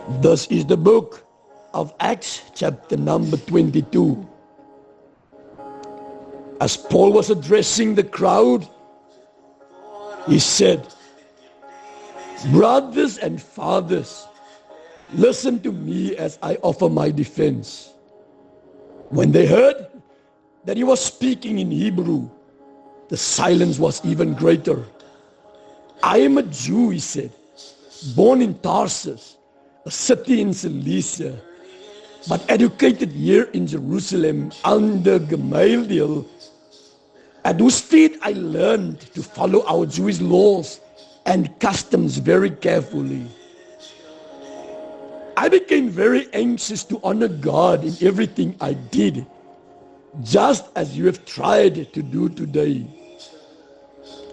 This is the book of Acts, chapter number 22. As Paul was addressing the crowd, he said, "Brothers and fathers, listen to me as I offer my defense." When they heard that he was speaking in Hebrew, the silence was even greater. "I am a Jew," he said, "born in Tarsus, a city in Cilicia, but educated here in Jerusalem under Gamaliel, at whose feet I learned to follow our Jewish laws and customs very carefully. I became very anxious to honor God in everything I did, just as you have tried to do today.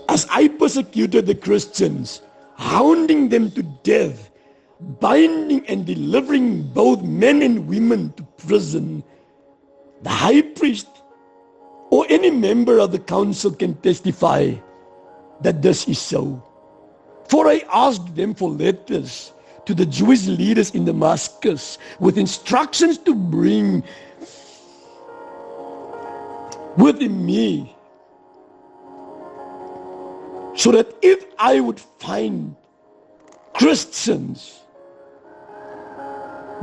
As I persecuted the Christians, hounding them to death, binding and delivering both men and women to prison, the high priest or any member of the council can testify that this is so. For I asked them for letters to the Jewish leaders in Damascus with instructions to bring with me, so that if I would find Christians,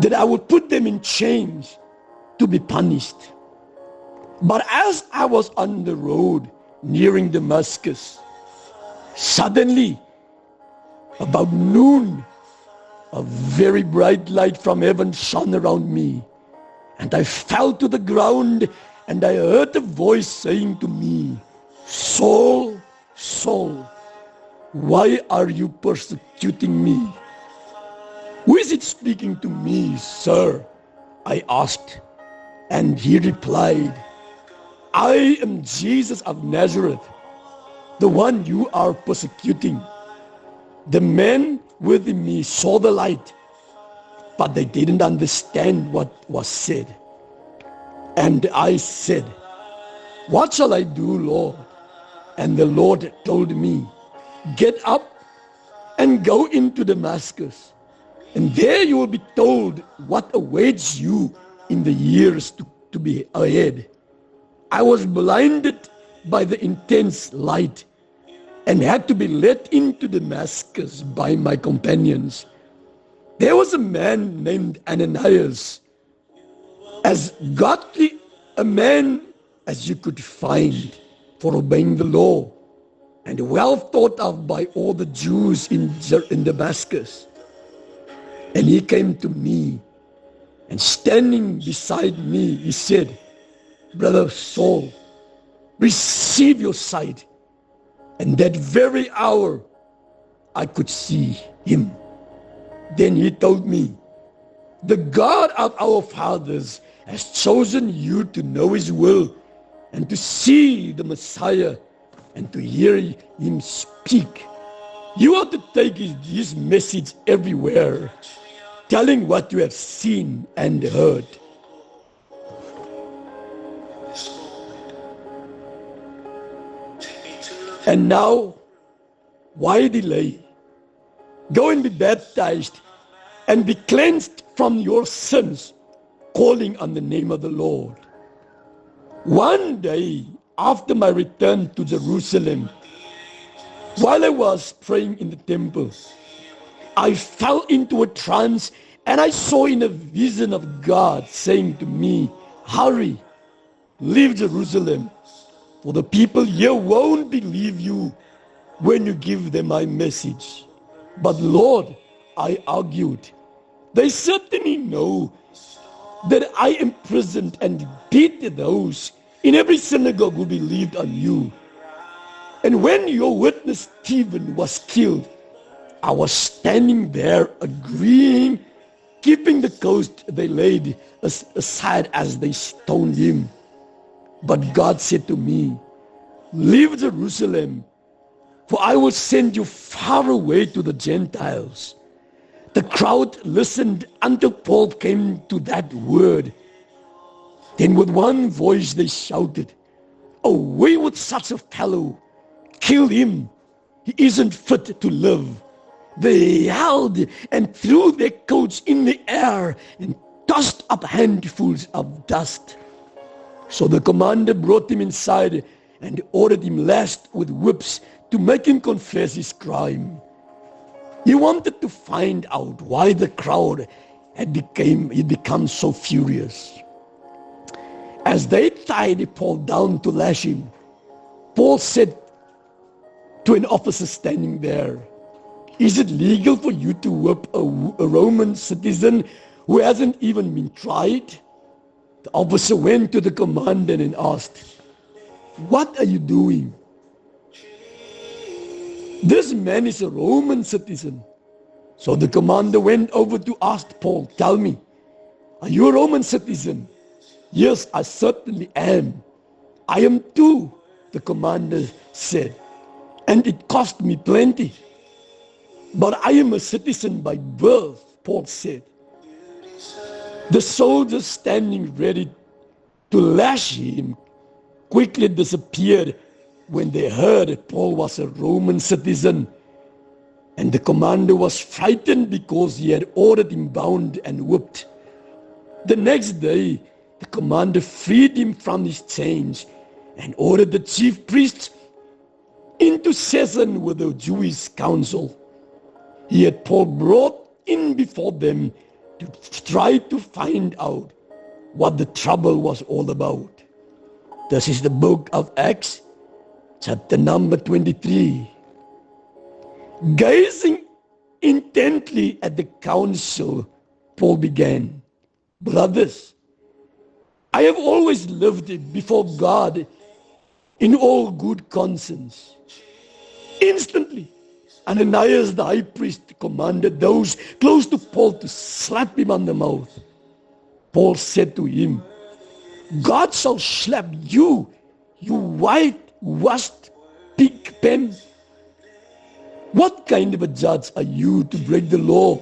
that I would put them in chains to be punished. But as I was on the road nearing Damascus, suddenly, about noon, a very bright light from heaven shone around me, and I fell to the ground, and I heard a voice saying to me, 'Saul, Saul, why are you persecuting me?' 'Who is it speaking to me, sir?' I asked. And he replied, 'I am Jesus of Nazareth, the one you are persecuting.' The men with me saw the light, but they didn't understand what was said. And I said, 'What shall I do, Lord?' And the Lord told me, 'Get up and go into Damascus, and there you will be told what awaits you in the years to be ahead.' I was blinded by the intense light and had to be led into Damascus by my companions. There was a man named Ananias, as godly a man as you could find for obeying the law, and well thought of by all the Jews in Damascus. And he came to me, and standing beside me, he said, 'Brother Saul, receive your sight.' And that very hour, I could see him. Then he told me, 'The God of our fathers has chosen you to know his will and to see the Messiah and to hear him speak. You are to take his message everywhere, telling what you have seen and heard.' And now, why delay? Go and be baptized and be cleansed from your sins, calling on the name of the Lord." One day after my return to Jerusalem, while I was praying in the temple, I fell into a trance, and I saw in a vision of God saying to me, "Hurry, leave Jerusalem, for the people here won't believe you when you give them my message." "But Lord," I argued, "they certainly know that I imprisoned and beat those in every synagogue who believed on you. And when your witness Stephen was killed, I was standing there agreeing, keeping the coast they laid aside as they stoned him. But God said to me, 'Leave Jerusalem, for I will send you far away to the Gentiles.' The crowd listened until Paul came to that word. Then with one voice they shouted, 'Away with such a fellow! Kill him! He isn't fit to live!' They yelled and threw their coats in the air and tossed up handfuls of dust. So the commander brought him inside and ordered him lashed with whips to make him confess his crime. He wanted to find out why the crowd had become so furious. As they tied Paul down to lash him, Paul said to an officer standing there, "Is it legal for you to whip a Roman citizen who hasn't even been tried?" The officer went to the commander and asked, "What are you doing?" "This man is a Roman citizen." So the commander went over to ask Paul, "Tell me, are you a Roman citizen?" "Yes, I certainly am." "I am too," the commander said, "and it cost me plenty." "But I am a citizen by birth," Paul said. The soldiers standing ready to lash him quickly disappeared when they heard that Paul was a Roman citizen. And the commander was frightened because he had ordered him bound and whipped. The next day, the commander freed him from his chains and ordered the chief priests into session with the Jewish council. He had Paul brought in before them to try to find out what the trouble was all about. This is the book of Acts, chapter number 23. Gazing intently at the council, Paul began, "Brothers, I have always lived before God in all good conscience." Instantly, Ananias the high priest commanded those close to Paul to slap him on the mouth. Paul said to him, "God shall slap you, you whitewashed pig pen. What kind of a judge are you to break the law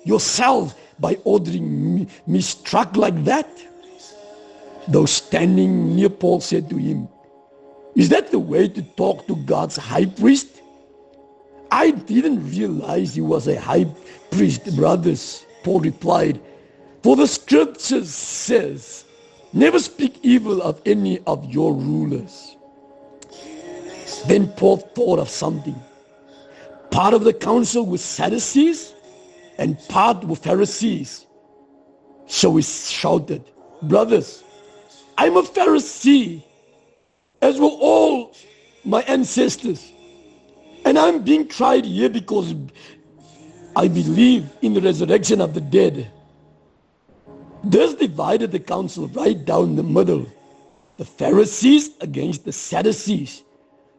yourself by ordering me struck like that?" Those standing near Paul said to him, "Is that the way to talk to God's high priest?" "I didn't realize he was a high priest, brothers," Paul replied. "For the scripture says, never speak evil of any of your rulers." Then Paul thought of something. Part of the council was Sadducees and part were Pharisees. So he shouted, "Brothers, I'm a Pharisee, as were all my ancestors. And I'm being tried here because I believe in the resurrection of the dead." This divided the council right down the middle, the Pharisees against the Sadducees.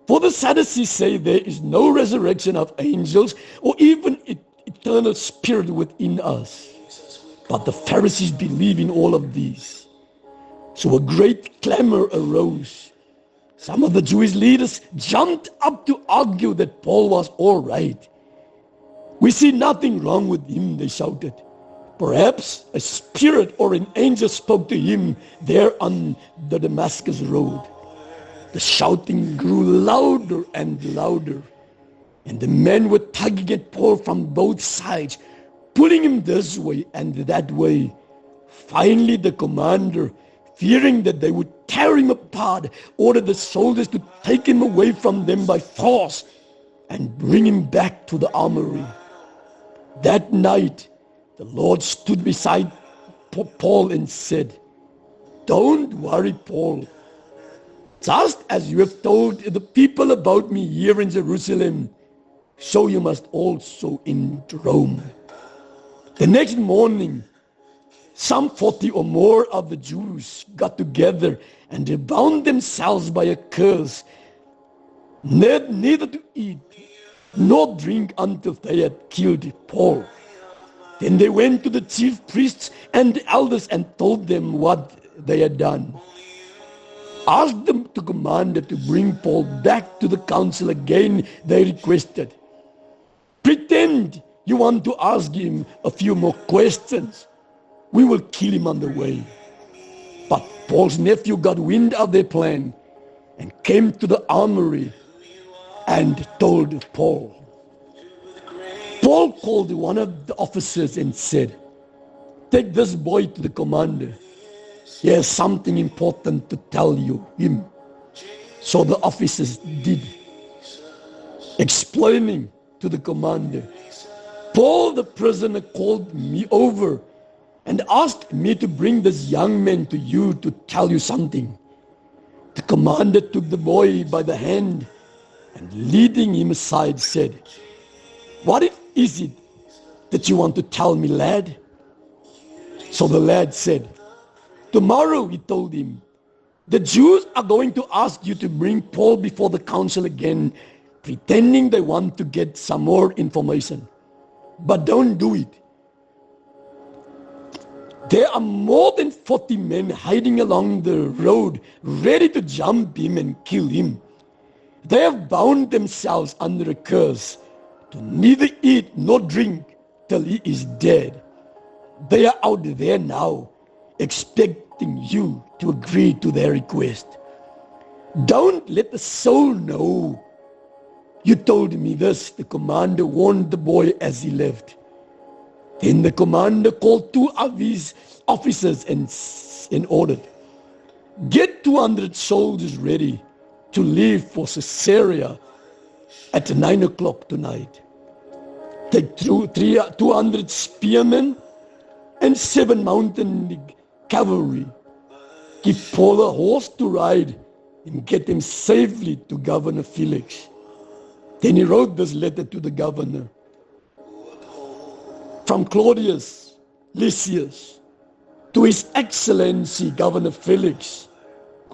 For the Sadducees say there is no resurrection of angels or even eternal spirit within us. But the Pharisees believe in all of these. So a great clamor arose. Some of the Jewish leaders jumped up to argue that Paul was all right. "We see nothing wrong with him," they shouted. "Perhaps a spirit or an angel spoke to him there on the Damascus road." The shouting grew louder and louder, and the men were tugging at Paul from both sides, pulling him this way and that way. Finally, the commander, fearing that they would tear him apart, ordered the soldiers to take him away from them by force and bring him back to the armory. That night, the Lord stood beside Paul and said, "Don't worry, Paul. Just as you have told the people about me here in Jerusalem, so you must also in Rome." The next morning, some 40 or more of the Jews got together and they bound themselves by a curse, neither to eat nor drink until they had killed Paul. Then they went to the chief priests and the elders and told them what they had done. Asked them to command to bring Paul back to the council again, they requested. "Pretend you want to ask him a few more questions. We will kill him on the way." But Paul's nephew got wind of their plan and came to the armory and told Paul. Paul called one of the officers and said, "Take this boy to the commander. He has something important to tell him." So the officers did, explaining to the commander. Paul the prisoner called me over and asked me to bring this young man to you to tell you something. The commander took the boy by the hand and leading him aside said, "What is it that you want to tell me, lad?" So the lad said, "Tomorrow," he told him, "the Jews are going to ask you to bring Paul before the council again, pretending they want to get some more information. But don't do it. There are more than 40 men hiding along the road, ready to jump him and kill him. They have bound themselves under a curse to neither eat nor drink till he is dead. They are out there now, expecting you to agree to their request. Don't let the soul know you told me this," the commander warned the boy as he left. Then the commander called 2 of his officers and ordered, "Get 200 soldiers ready to leave for Caesarea at 9 o'clock tonight. Take 200 spearmen and 7 mountain cavalry. Give Paul a horse to ride and get him safely to Governor Felix." Then he wrote this letter to the governor. "From Claudius Lysias to His Excellency Governor Felix,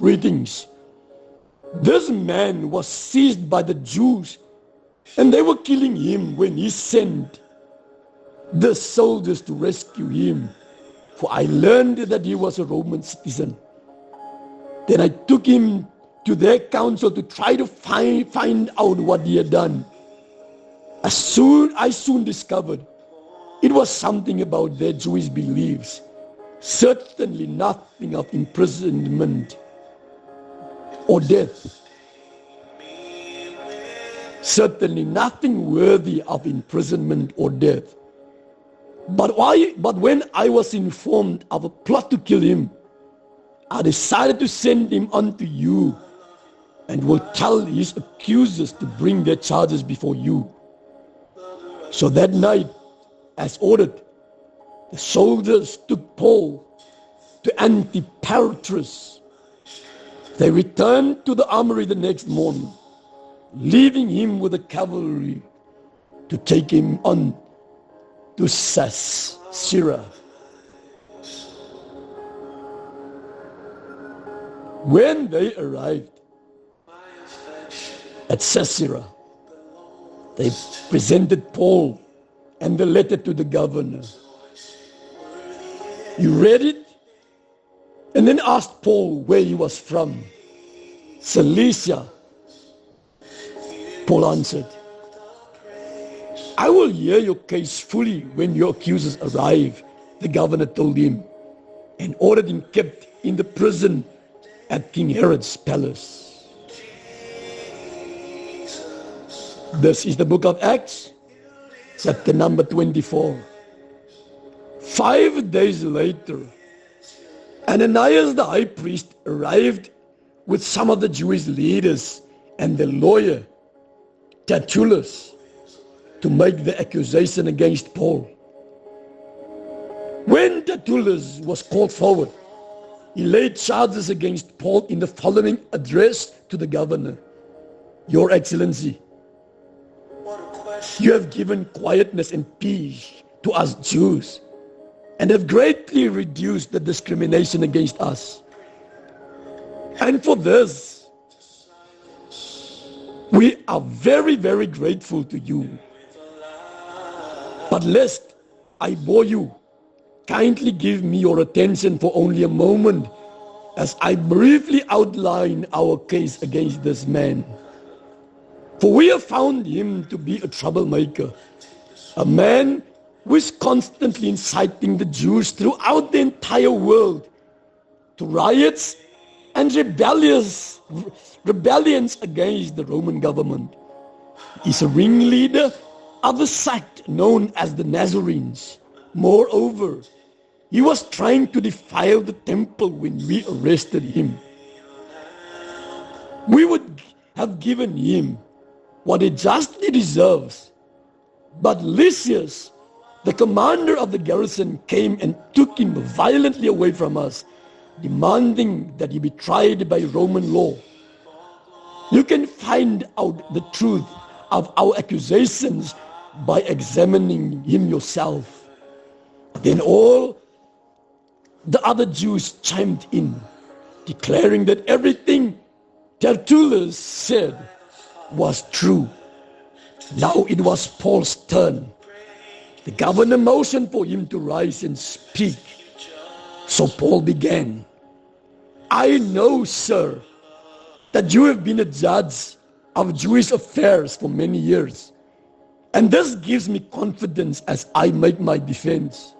greetings. This man was seized by the Jews, and they were killing him when he sent the soldiers to rescue him, for I learned that he was a Roman citizen. Then I took him to their council to try to find out what he had done. I soon discovered it was something about their Jewish beliefs, certainly nothing of imprisonment or death. Certainly nothing worthy of imprisonment or death. But when I was informed of a plot to kill him, I decided to send him unto you and will tell his accusers to bring their charges before you." So that night, as ordered, the soldiers took Paul to Antipatris. They returned to the armory the next morning, leaving him with the cavalry to take him on to Caesarea. When they arrived at Caesarea, they presented Paul and the letter to the governor. He read it and then asked Paul where he was from. "Cilicia," Paul answered. "I will hear your case fully when your accusers arrive," the governor told him, and ordered him kept in the prison at King Herod's palace. This is the book of Acts, chapter number 24. 5 days later, Ananias the high priest arrived with some of the Jewish leaders and the lawyer Tertullus to make the accusation against Paul. When Tertullus was called forward, he laid charges against Paul in the following address to the governor. "Your Excellency, you have given quietness and peace to us Jews and have greatly reduced the discrimination against us. And for this, we are very, very grateful to you. But lest I bore you, kindly give me your attention for only a moment as I briefly outline our case against this man. For we have found him to be a troublemaker, a man who is constantly inciting the Jews throughout the entire world to riots and rebellions against the Roman government. He's a ringleader of a sect known as the Nazarenes. Moreover, he was trying to defile the temple when we arrested him. We would have given him what he justly deserves. But Lysias, the commander of the garrison, came and took him violently away from us, demanding that he be tried by Roman law. You can find out the truth of our accusations by examining him yourself. Then all the other Jews chimed in, declaring that everything Tertullus said was true. Now it was Paul's turn. The governor motioned for him to rise and speak. So Paul began. I know, sir, that you have been a judge of Jewish affairs for many years, and this gives me confidence as I make my defense.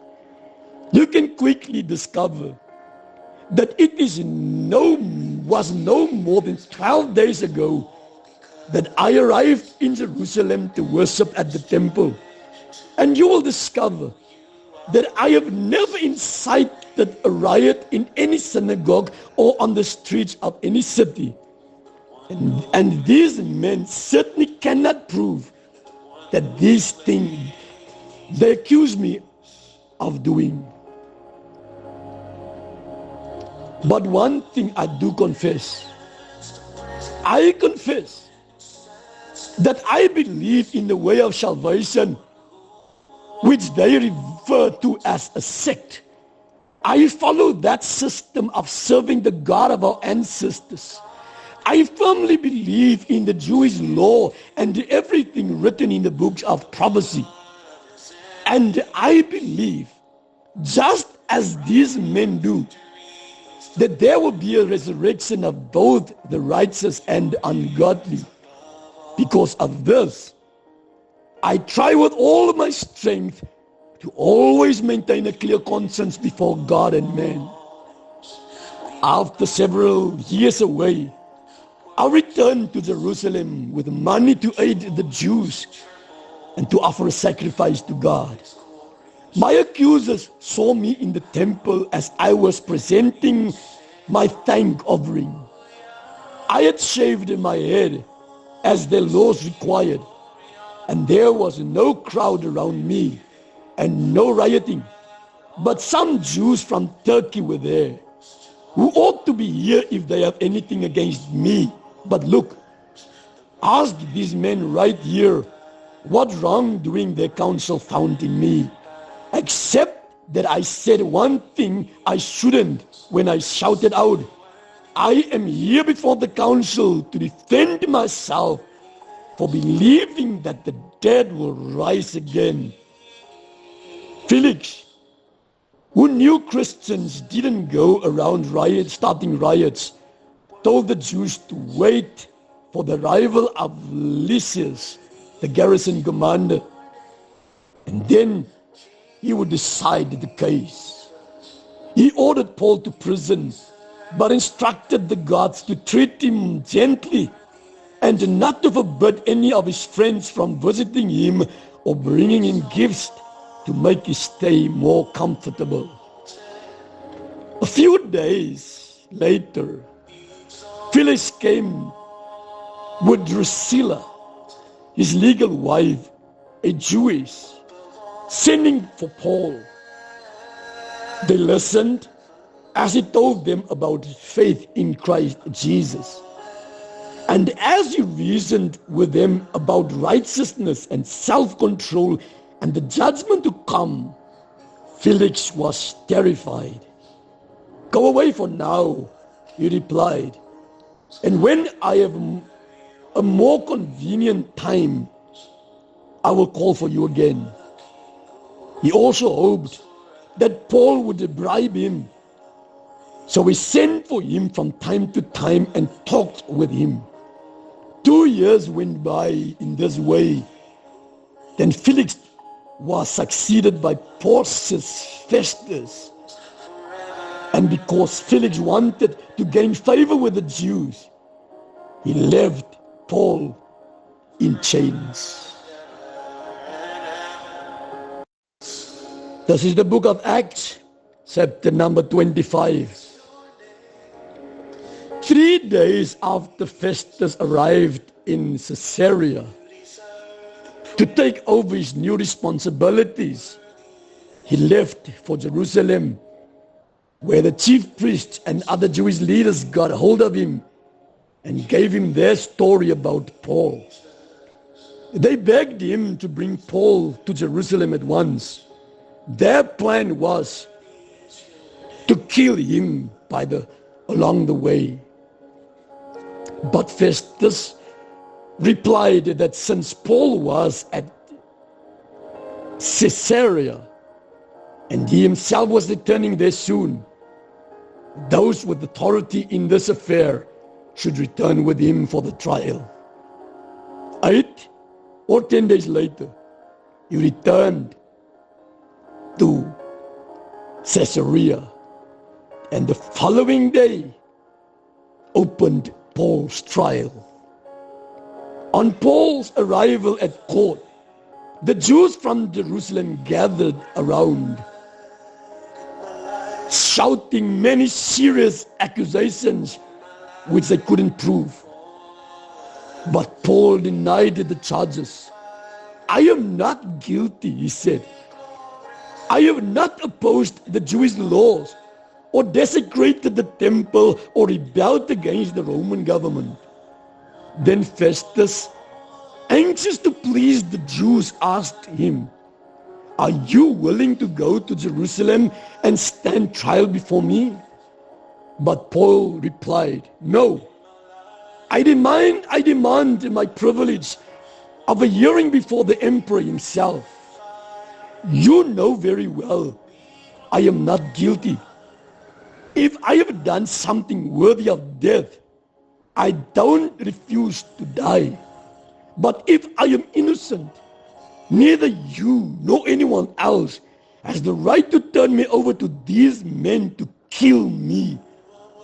You can quickly discover that it was no more than 12 days ago that I arrived in Jerusalem to worship at the temple. And you will discover that I have never incited a riot in any synagogue or on the streets of any city. And these men certainly cannot prove that these things they accuse me of doing. But one thing I do confess. I confess that I believe in the way of salvation, which they refer to as a sect. I follow that system of serving the God of our ancestors. I firmly believe in the Jewish law and everything written in the books of prophecy. And I believe, just as these men do, that there will be a resurrection of both the righteous and ungodly. Because of this, I try with all of my strength to always maintain a clear conscience before God and man. After several years away, I returned to Jerusalem with money to aid the Jews and to offer a sacrifice to God. My accusers saw me in the temple as I was presenting my thank offering. I had shaved my head as the laws required, and there was no crowd around me and no rioting. But some Jews from Turkey were there, who ought to be here if they have anything against me. But look, ask these men right here what wrongdoing their council found in me, except that I said one thing I shouldn't when I shouted out, I am here before the council to defend myself for believing that the dead will rise again. Felix, who knew Christians didn't go around starting riots, told the Jews to wait for the arrival of Lysias, the garrison commander, and then he would decide the case. He ordered Paul to prison, but instructed the guards to treat him gently and not to forbid any of his friends from visiting him or bringing him gifts to make his stay more comfortable. A few days later, Felix came with Drusilla, his legal wife, a Jewess, sending for Paul. They listened as he told them about faith in Christ Jesus. And as he reasoned with them about righteousness and self-control and the judgment to come, Felix was terrified. Go away for now, he replied. And when I have a more convenient time, I will call for you again. He also hoped that Paul would bribe him. So he sent for him from time to time and talked with him. 2 years went by in this way. Then Felix was succeeded by Porcius Festus. And because Felix wanted to gain favor with the Jews, he left Paul in chains. This is the book of Acts, chapter number 25. 3 days after Festus arrived in Caesarea to take over his new responsibilities, he left for Jerusalem, where the chief priests and other Jewish leaders got hold of him and gave him their story about Paul. They begged him to bring Paul to Jerusalem at once. Their plan was to kill him along the way. But Festus replied that since Paul was at Caesarea and he himself was returning there soon, those with authority in this affair should return with him for the trial. 8 or 10 days later, he returned to Caesarea, and the following day opened Paul's trial. On Paul's arrival at court, the Jews from Jerusalem gathered around, shouting many serious accusations which they couldn't prove. But Paul denied the charges. "I am not guilty," he said. "I have not opposed the Jewish laws or desecrated the temple or rebelled against the Roman government." Then Festus, anxious to please the Jews, asked him, "Are you willing to go to Jerusalem and stand trial before me?" But Paul replied, "No, I demand my privilege of a hearing before the emperor himself. You know very well I am not guilty. If I have done something worthy of death, I don't refuse to die. But if I am innocent, neither you nor anyone else has the right to turn me over to these men to kill me.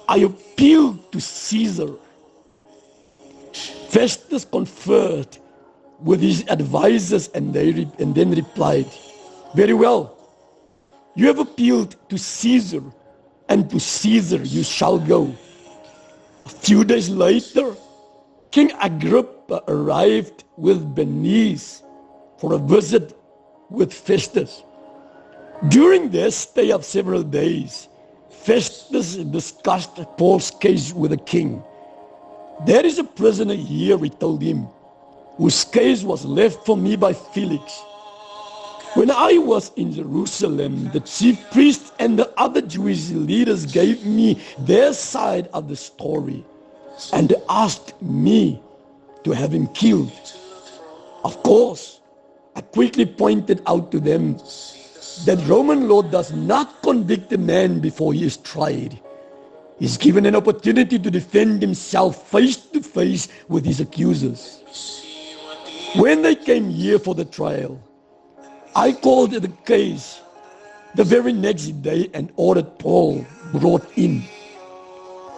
I appeal to Caesar." Festus conferred with his advisors and then replied, "Very well, you have appealed to Caesar, and to Caesar you shall go." A few days later, King Agrippa arrived with Bernice for a visit with Festus. During their stay of several days, Festus discussed Paul's case with the king. "There is a prisoner here," he told him, "whose case was left for me by Felix. When I was in Jerusalem, the chief priests and the other Jewish leaders gave me their side of the story and asked me to have him killed. Of course, I quickly pointed out to them that Roman law does not convict a man before he is tried. He is given an opportunity to defend himself face to face with his accusers. When they came here for the trial, I called the case the very next day and ordered Paul brought in.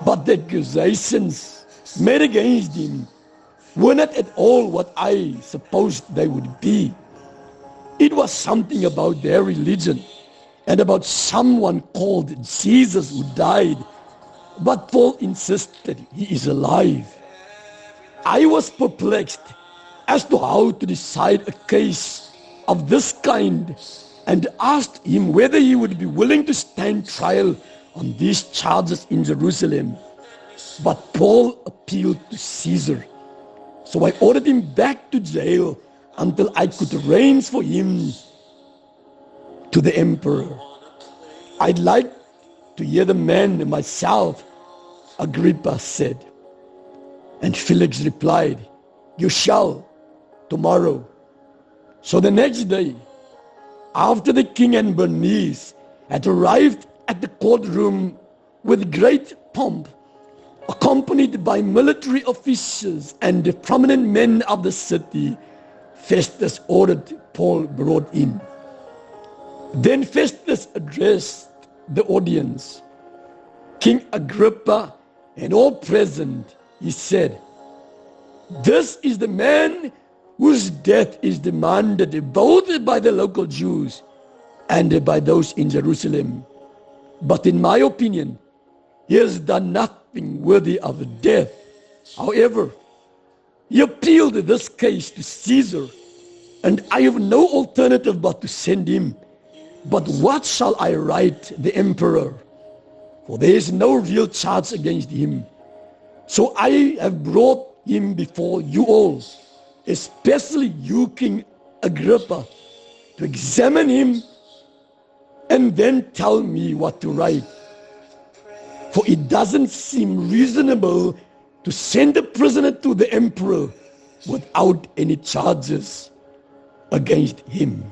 But the accusations made against him were not at all what I supposed they would be. It was something about their religion and about someone called Jesus who died. But Paul insisted he is alive. I was perplexed as to how to decide a case of this kind and asked him whether he would be willing to stand trial on these charges in Jerusalem. But Paul appealed to Caesar. So I ordered him back to jail until I could arrange for him to the emperor. I'd like to hear the man myself, Agrippa said. And Felix replied, "You shall, tomorrow." So the next day, after the king and Bernice had arrived at the courtroom with great pomp, accompanied by military officials and the prominent men of the city, Festus ordered Paul brought in. Then Festus addressed the audience. "King Agrippa and all present," he said, "this is the man whose death is demanded both by the local Jews and by those in Jerusalem. But in my opinion, he has done nothing worthy of death. However, he appealed this case to Caesar, and I have no alternative but to send him. But what shall I write the emperor? For there is no real charge against him. So I have brought him before you all, especially you, King Agrippa, to examine him and then tell me what to write. For it doesn't seem reasonable to send a prisoner to the emperor without any charges against him.